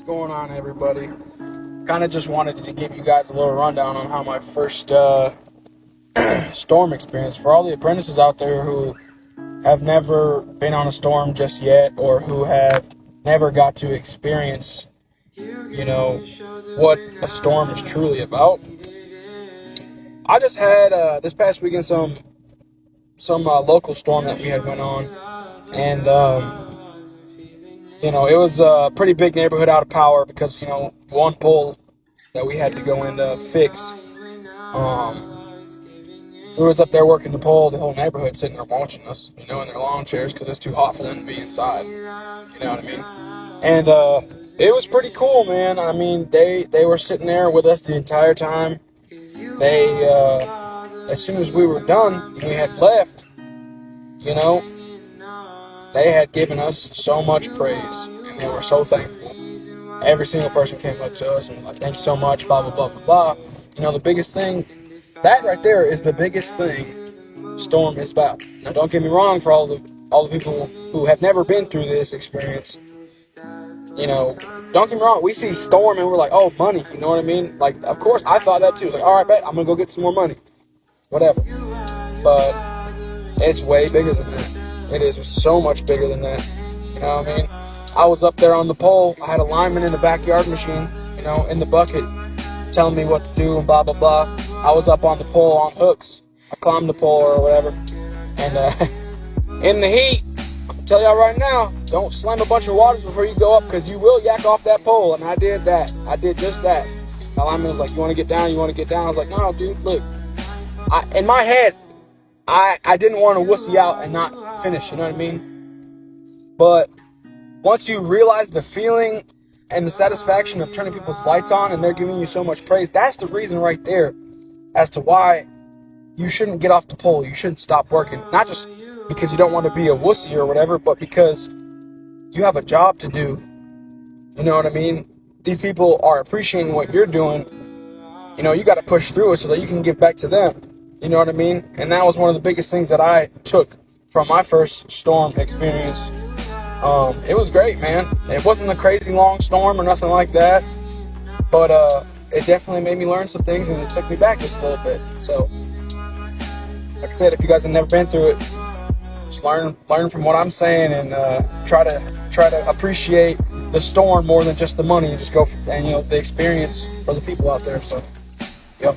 What's going on, everybody? Kind of just wanted to give you guys a little rundown on how my first storm experience. For all the apprentices out there who have never been on a storm just yet, or who have never got to experience, what a storm is truly about. I just had this past weekend some local storm that we had went on, and it was a pretty big neighborhood out of power because one pole that we had to go in to fix. We was up there working the pole, the whole neighborhood sitting there watching us, in their lawn chairs because it's too hot for them to be inside. You know what I mean? And it was pretty cool, man. I mean, they were sitting there with us the entire time. They, as soon as we were done, we had left, they had given us so much praise, and they were so thankful. Every single person came up to us and was like, "Thank you so much," blah, blah, blah, blah, blah. The biggest thing, that right there is the biggest thing storm is about. Now, don't get me wrong, for all the people who have never been through this experience, don't get me wrong, we see storm and we're like, oh, money, you know what I mean? Like, of course, I thought that too. It's like, all right, bet, I'm going to go get some more money. Whatever. But it's way bigger than that. It is so much bigger than that. You know what I mean? I was up there on the pole. I had a lineman in the backyard machine, in the bucket, telling me what to do and blah, blah, blah. I was up on the pole on hooks. I climbed the pole or whatever. And in the heat, I'll tell y'all right now, don't slam a bunch of waters before you go up, because you will yak off that pole. And I did that. I did just that. The lineman was like, "You want to get down? You want to get down?" I was like, "No, dude, look." In my head, I didn't want to wussy out and not finish, you know what I mean? But once you realize the feeling and the satisfaction of turning people's lights on and they're giving you so much praise, that's the reason right there as to why you shouldn't get off the pole. You shouldn't stop working. Not just because you don't want to be a wussy or whatever, but because you have a job to do. You know what I mean? These people are appreciating what you're doing. You got to push through it so that you can give back to them. You know what I mean? And that was one of the biggest things that I took from my first storm experience. It was great, man. It wasn't a crazy long storm or nothing like that, but it definitely made me learn some things, and it took me back just a little bit. So, like I said, if you guys have never been through it, just learn from what I'm saying, and try to appreciate the storm more than just the money, and just go for, the experience for the people out there. So, yep.